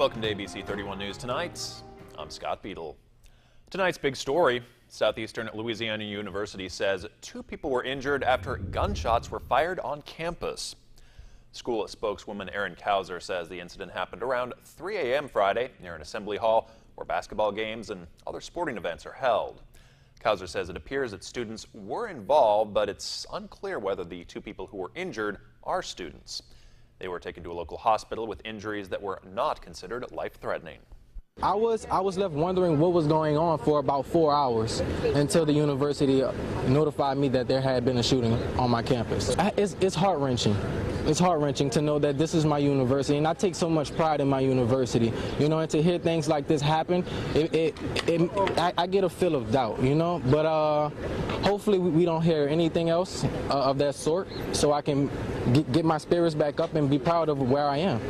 Welcome to ABC31 News Tonight. I'm Scott Beadle. Tonight's big story: Southeastern Louisiana University says 2 people were injured after gunshots were fired on campus. School spokeswoman Erin Kauser says the incident happened around 3 a.m. Friday near an assembly hall where basketball games and other sporting events are held. Kauser says it appears that students were involved, but it's unclear whether the 2 people who were injured are students. They were taken to a local hospital with injuries that were not considered life-threatening. I was left wondering what was going on for about 4 hours until the university notified me that there had been a shooting on my campus. It's heart-wrenching. It's heart-wrenching to know that this is my university, and I take so much pride in my university, you know, and to hear things like this happen, I get a feel of doubt, you know, but hopefully we don't hear anything else of that sort, so I can get my spirits back up and be proud of where I am.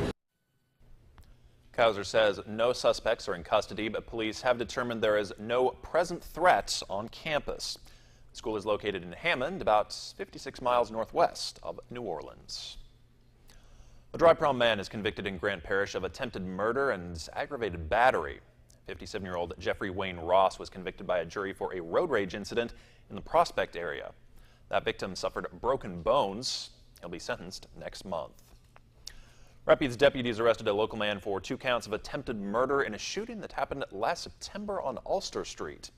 Kauser says no suspects are in custody, but police have determined there is no present threat on campus. The school is located in Hammond, about 56 miles northwest of New Orleans. A Dry Prom man is convicted in Grant Parish of attempted murder and aggravated battery. 57-year-old Jeffrey Wayne Ross was convicted by a jury for a road rage incident in the Prospect area. That victim suffered broken bones. He'll be sentenced next month. Rapids deputies arrested a local man for 2 counts of attempted murder in a shooting that happened last September on Ulster Street.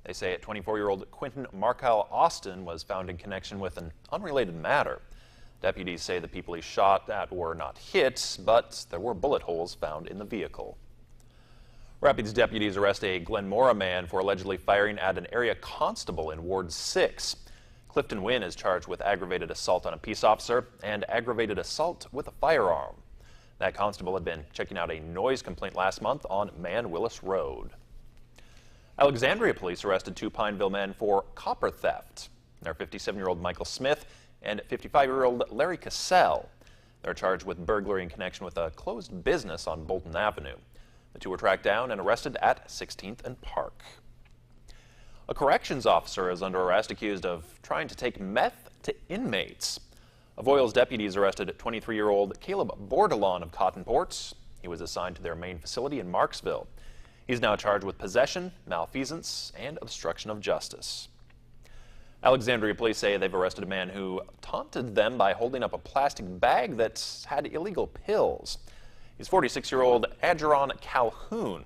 They say 24-year-old Quentin Markyle Austin was found in connection with an unrelated matter. Deputies say the people he shot at were not hit, but there were bullet holes found in the vehicle. Rapids deputies arrest a Glenmora man for allegedly firing at an area constable in Ward 6. Clifton Wynn is charged with aggravated assault on a peace officer and aggravated assault with a firearm. That constable had been checking out a noise complaint last month on Man Willis Road. Alexandria police arrested 2 Pineville men for copper theft. They're 57-year-old Michael Smith and 55-year-old Larry Cassell. They're charged with burglary in connection with a closed business on Bolton Avenue. The 2 were tracked down and arrested at 16th and Park. A corrections officer is under arrest accused of trying to take meth to inmates. Avoyles deputies arrested 23-year-old Caleb Bordelon of Cottonport. He was assigned to their main facility in Marksville. He's now charged with possession, malfeasance, and obstruction of justice. Alexandria police say they've arrested a man who taunted them by holding up a plastic bag that had illegal pills. He's 46-year-old Adgeron Calhoun.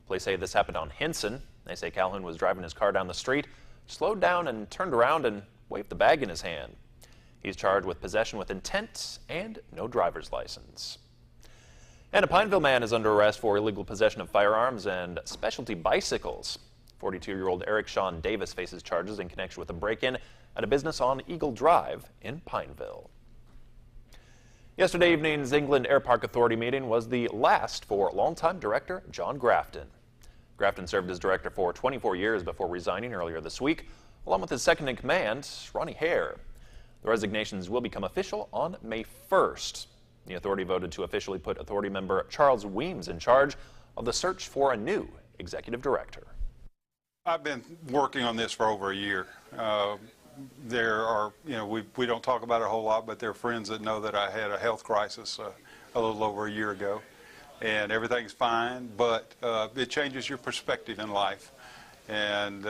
Police say this happened on Hinson. They say Calhoun was driving his car down the street, slowed down and turned around and waved the bag in his hand. He's charged with possession with intent and no driver's license. And a Pineville man is under arrest for illegal possession of firearms and specialty bicycles. 42-year-old Eric Sean Davis faces charges in connection with a break-in at a business on Eagle Drive in Pineville. Yesterday evening's England Air Park Authority meeting was the last for longtime director John Grafton. Grafton served as director for 24 years before resigning earlier this week, along with his second-in-command, Ronnie Hare. The resignations will become official on May 1st. The authority voted to officially put authority member Charles Weems in charge of the search for a new executive director. I've been working on this for over a year. There are, we don't talk about it a whole lot, but there are friends that know that I had a health crisis a little over a year ago, and everything's fine, but it changes your perspective in life. And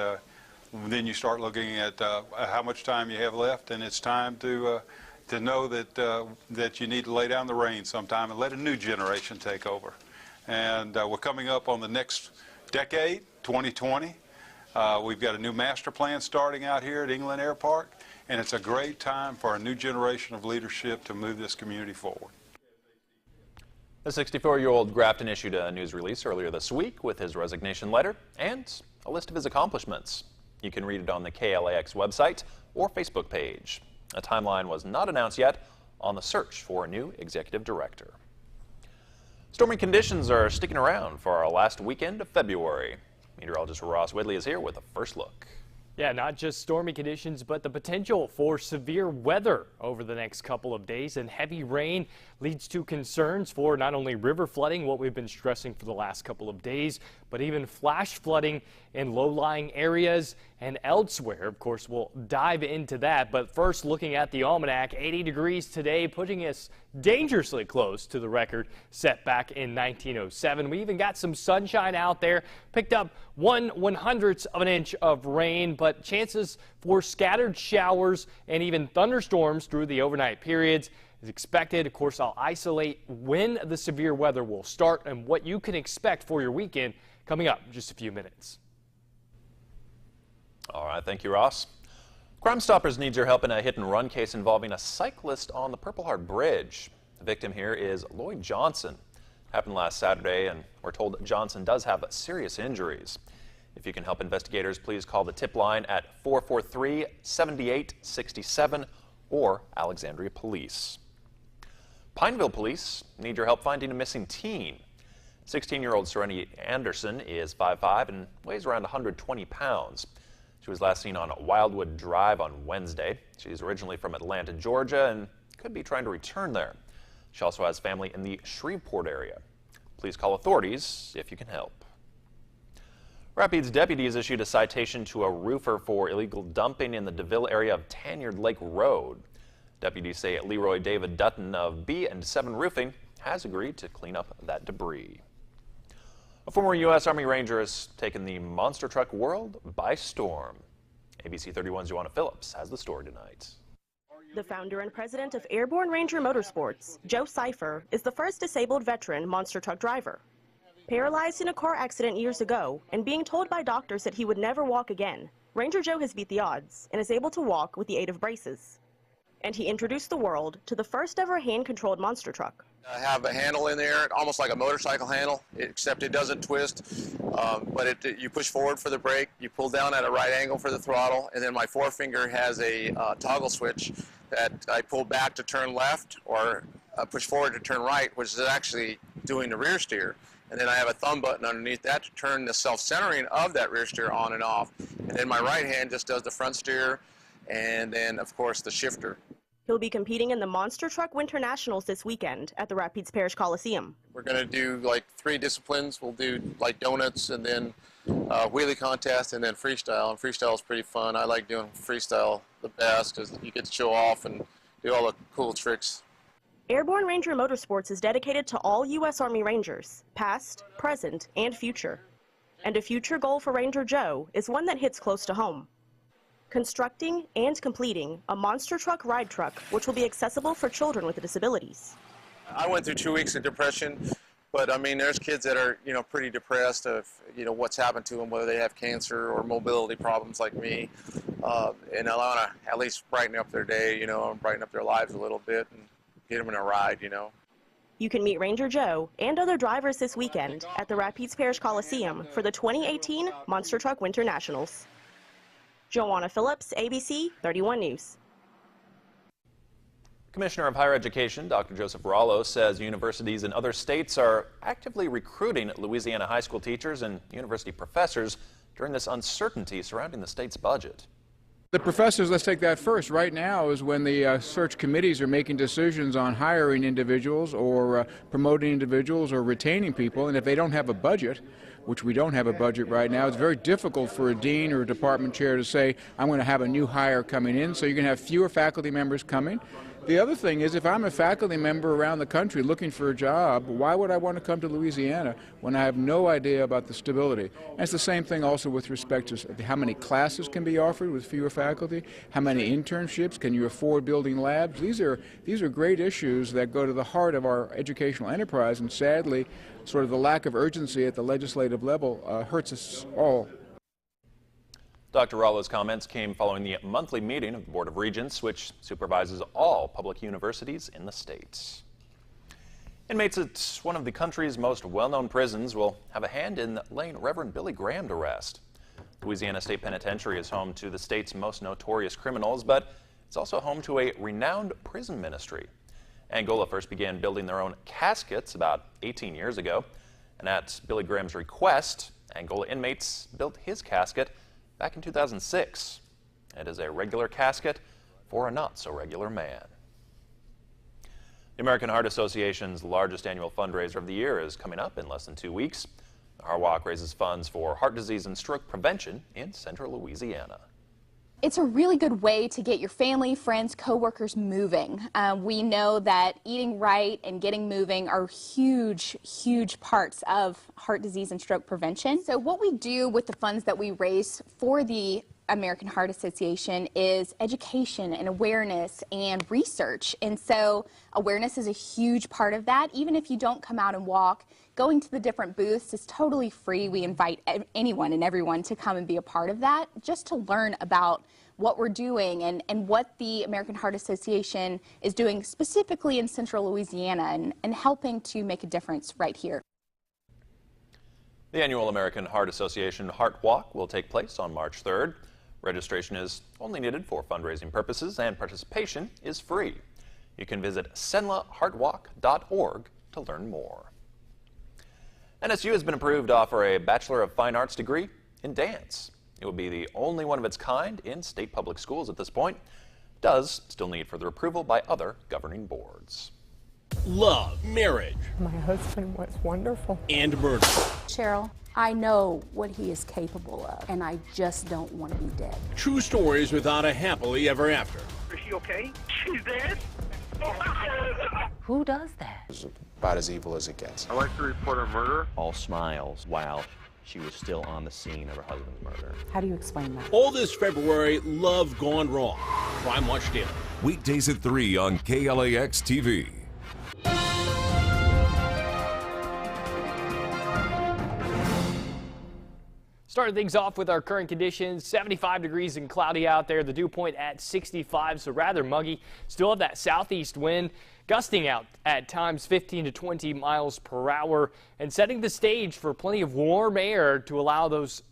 then you start looking at how much time you have left, and it's time to know that you need to lay down the reins sometime and let a new generation take over. And we're coming up on the next decade, 2020. We've got a new master plan starting out here at England Air Park, and it's a great time for a new generation of leadership to move this community forward. The 64-year-old Grafton issued a news release earlier this week with his resignation letter and a list of his accomplishments. You can read it on the KLAX website or Facebook page. A timeline was not announced yet on the search for a new executive director. Stormy conditions are sticking around for our last weekend of February. Meteorologist Ross Whitley is here with a first look. Yeah, not just stormy conditions, but the potential for severe weather over the next couple of days. And heavy rain leads to concerns for not only river flooding, what we've been stressing for the last couple of days, but even flash flooding in low-lying areas and elsewhere. Of course, we'll dive into that. But first, looking at the almanac, 80 degrees today, putting us dangerously close to the record set back in 1907. We even got some sunshine out there, picked up 1/100th of an inch of rain, but chances for scattered showers and even thunderstorms through the overnight periods is expected. Of course, I'll isolate when the severe weather will start and what you can expect for your weekend coming up in just a few minutes. All right, thank you, Ross. Crime Stoppers needs your help in a hit-and-run case involving a cyclist on the Purple Heart Bridge. The victim here is Lloyd Johnson. Happened last Saturday, and we're told Johnson does have serious injuries. If you can help investigators, please call the tip line at 443-7867 or Alexandria Police. Pineville Police need your help finding a missing teen. 16-year-old Serenity Anderson is 5'5" and weighs around 120 pounds. She was last seen on Wildwood Drive on Wednesday. She's originally from Atlanta, Georgia, and could be trying to return there. She also has family in the Shreveport area. Please call authorities if you can help. Rapids deputies issued a citation to a roofer for illegal dumping in the DeVille area of Tanyard Lake Road. Deputies say Leroy David Dutton of B&7 Roofing has agreed to clean up that debris. A former U.S. Army Ranger has taken the monster truck world by storm. ABC31's Joanna Phillips has the story tonight. The founder and president of Airborne Ranger Motorsports, Joe Cipher, is the first disabled veteran monster truck driver. Paralyzed in a car accident years ago and being told by doctors that he would never walk again, Ranger Joe has beat the odds and is able to walk with the aid of braces. And he introduced the world to the first ever hand-controlled monster truck. I have a handle in there, almost like a motorcycle handle, except it doesn't twist. But you push forward for the brake, you pull down at a right angle for the throttle, and then my forefinger has a toggle switch that I pull back to turn left or push forward to turn right, which is actually doing the rear steer. And then I have a thumb button underneath that to turn the self-centering of that rear steer on and off. And then my right hand just does the front steer, and then, of course, the shifter. He'll be competing in the Monster Truck Winter Nationals this weekend at the Rapides Parish Coliseum. We're going to do like 3 disciplines. We'll do like donuts and then wheelie contest and then freestyle. And freestyle is pretty fun. I like doing freestyle the best because you get to show off and do all the cool tricks. Airborne Ranger Motorsports is dedicated to all U.S. Army Rangers, past, present, and future. And a future goal for Ranger Joe is one that hits close to home. Constructing and completing a monster truck ride truck, which will be accessible for children with disabilities. I went through 2 weeks of depression, but I mean, there's kids that are, pretty depressed of, what's happened to them, whether they have cancer or mobility problems like me. And I want to at least brighten up their day, and brighten up their lives a little bit and get them in a ride, You can meet Ranger Joe and other drivers this weekend at the Rapides Parish Coliseum for the 2018 Monster Truck Winter Nationals. Joanna Phillips, ABC 31 News. Commissioner of Higher Education, Dr. Joseph Rallo, says universities in other states are actively recruiting Louisiana high school teachers and university professors during this uncertainty surrounding the state's budget. The professors, let's take that first. Right now is when the search committees are making decisions on hiring individuals or promoting individuals or retaining people, and if they don't have a budget, which we don't have a budget right now, it's very difficult for a dean or a department chair to say, I'm going to have a new hire coming in, so you're going to have fewer faculty members coming. The other thing is, if I'm a faculty member around the country looking for a job, why would I want to come to Louisiana when I have no idea about the stability? And it's the same thing also with respect to how many classes can be offered with fewer faculty, how many internships, can you afford building labs? These are great issues that go to the heart of our educational enterprise, and sadly, sort of the lack of urgency at the legislative level hurts us all. Dr. Rallo's comments came following the monthly meeting of the Board of Regents, which supervises all public universities in the state. Inmates at one of the country's most well-known prisons will have a hand in laying Reverend Billy Graham to rest. Louisiana State Penitentiary is home to the state's most notorious criminals, but it's also home to a renowned prison ministry. Angola first began building their own caskets about 18 years ago, and at Billy Graham's request, Angola inmates built his casket back in 2006. It is a regular casket for a not-so-regular man. The American Heart Association's largest annual fundraiser of the year is coming up in less than 2 weeks. The Heart Walk raises funds for heart disease and stroke prevention in central Louisiana. It's a really good way to get your family, friends, coworkers moving. We know that eating right and getting moving are huge parts of heart disease and stroke prevention. So what we do with the funds that we raise for the American Heart Association is education and awareness and research. And so awareness is a huge part of that. Even if you don't come out and walk, going to the different booths is totally free. We invite anyone and everyone to come and be a part of that, just to learn about what we're doing and what the American Heart Association is doing specifically in central Louisiana and helping to make a difference right here. The annual American Heart Association Heart Walk will take place on March 3rd. Registration is only needed for fundraising purposes and participation is free. You can visit senlaheartwalk.org to learn more. NSU has been approved to offer a Bachelor of Fine Arts degree in dance. It will be the only one of its kind in state public schools at this point. It does still need further approval by other governing boards. Love, marriage. My husband was wonderful. And murder. Cheryl, I know what he is capable of, and I just don't want to be dead. True stories without a happily ever after. Is she okay? She's dead? Who does that? It's about as evil as it gets. I'd like to report a murder. All smiles while she was still on the scene of her husband's murder. How do you explain that? All this February, Love Gone Wrong. Crime Watch Daily. Weekdays at 3 on KLAX TV. Starting things off with our current conditions, 75 degrees and cloudy out there. The dew point at 65, so rather muggy. Still have that southeast wind gusting out at times 15 to 20 miles per hour and setting the stage for plenty of warm air to allow those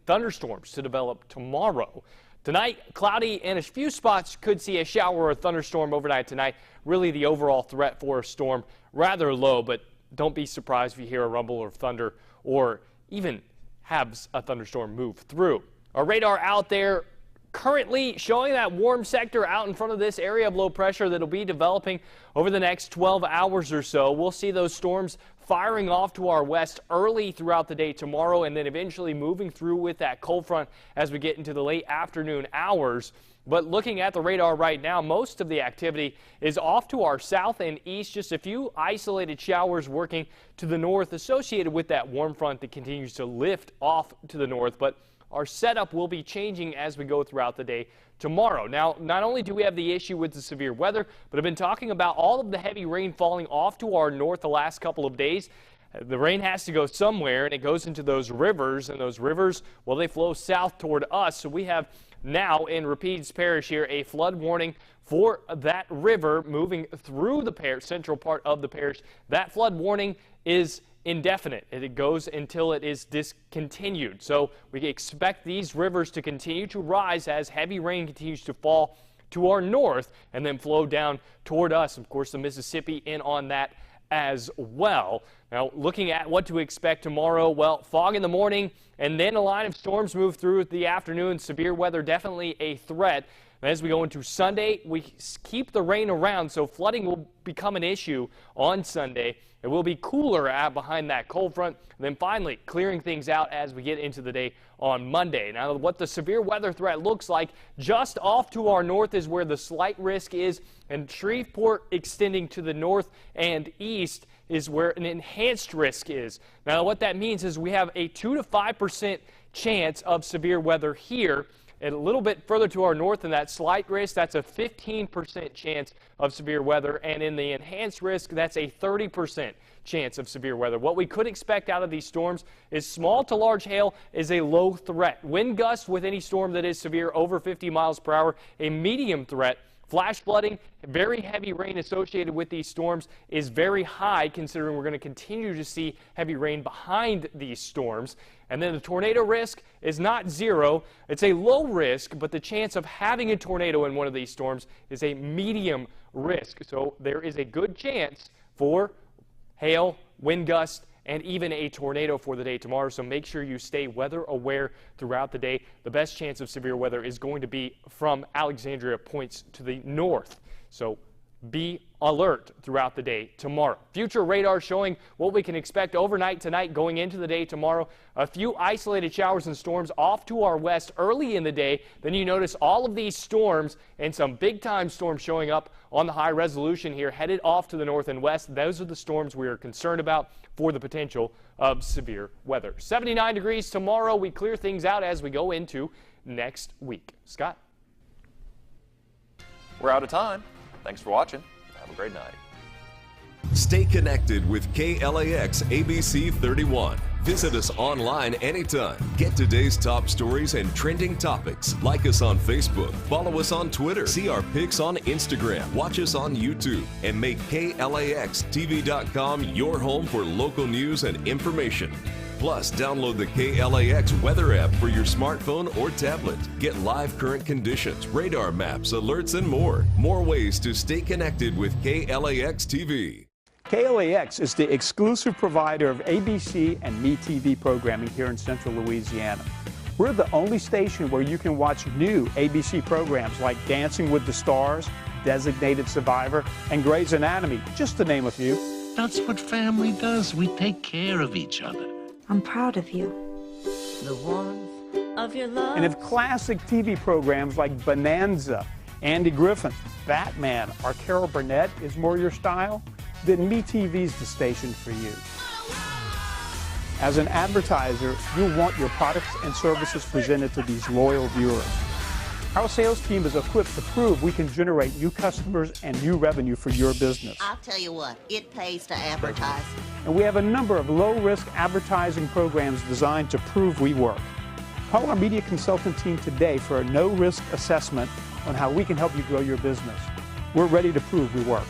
thunderstorms to develop tomorrow. Tonight, cloudy and a few spots could see a shower or a thunderstorm overnight tonight. Really the overall threat for a storm rather low, but don't be surprised if you hear a rumble or thunder or even have a thunderstorm move through. Our radar out there currently showing that warm sector out in front of this area of low pressure that will be developing over the next 12 hours or so. We'll see those storms firing off to our west early throughout the day tomorrow and then eventually moving through with that cold front as we get into the late afternoon hours. But looking at the radar right now, most of the activity is off to our south and east. Just a few isolated showers working to the north associated with that warm front that continues to lift off to the north. But our setup will be changing as we go throughout the day tomorrow. Now, not only do we have the issue with the severe weather, but I've been talking about all of the heavy rain falling off to our north the last couple of days. The rain has to go somewhere, and it goes into those rivers, and those rivers, well, they flow south toward us. So we have now in Rapides Parish here a flood warning for that river moving through the central part of the parish. That flood warning is indefinite. It goes until it is discontinued. So we expect these rivers to continue to rise as heavy rain continues to fall to our north and then flow down toward us. Of course, the Mississippi in on that as well. Now, looking at what to expect tomorrow, well, fog in the morning and then a line of storms move through the afternoon. Severe weather definitely a threat. As we go into Sunday, we keep the rain around, so flooding will become an issue on Sunday. It will be cooler out behind that cold front, and then finally clearing things out as we get into the day on Monday. Now, what the severe weather threat looks like, just off to our north is where the slight risk is, and Shreveport extending to the north and east is where an enhanced risk is. Now, what that means is we have a 2 to 5% chance of severe weather here. And a little bit further to our north in that slight risk, that's a 15% chance of severe weather. And in the enhanced risk, that's a 30% chance of severe weather. What we could expect out of these storms is small to large hail is a low threat. Wind gusts with any storm that is severe over 50 miles per hour, a medium threat. Flash flooding, very heavy rain associated with these storms is very high, considering we're going to continue to see heavy rain behind these storms. And then the tornado risk is not zero. It's a low risk, but the chance of having a tornado in one of these storms is a medium risk. So there is a good chance for hail, wind gusts, and even a tornado for the day tomorrow. So make sure you stay weather aware throughout the day. The best chance of severe weather is going to be from Alexandria points to the north. So be alert throughout the day tomorrow. Future radar showing what we can expect overnight tonight going into the day tomorrow. A few isolated showers and storms off to our west early in the day. Then you notice all of these storms and some big time storms showing up on the high resolution here headed off to the north and west. Those are the storms we are concerned about for the potential of severe weather. 79 degrees tomorrow. We clear things out as we go into next week. Scott. We're out of time. Thanks for watching. Have a great night. Stay connected with KLAX ABC31. Visit us online anytime. Get today's top stories and trending topics. Like us on Facebook. Follow us on Twitter. See our pics on Instagram. Watch us on YouTube. And make KLAXTV.com your home for local news and information. Plus, download the KLAX weather app for your smartphone or tablet. Get live current conditions, radar maps, alerts, and more. More ways to stay connected with KLAX TV. KLAX is the exclusive provider of ABC and MeTV programming here in Central Louisiana. We're the only station where you can watch new ABC programs like Dancing with the Stars, Designated Survivor, and Grey's Anatomy, just to name a few. That's what family does. We take care of each other. I'm proud of you. The warmth of your love. And if classic TV programs like Bonanza, Andy Griffin, Batman, or Carol Burnett is more your style, then MeTV's the station for you. As an advertiser, you'll want your products and services presented to these loyal viewers. Our sales team is equipped to prove we can generate new customers and new revenue for your business. I'll tell you what, it pays to advertise. And we have a number of low-risk advertising programs designed to prove we work. Call our media consultant team today for a no-risk assessment on how we can help you grow your business. We're ready to prove we work.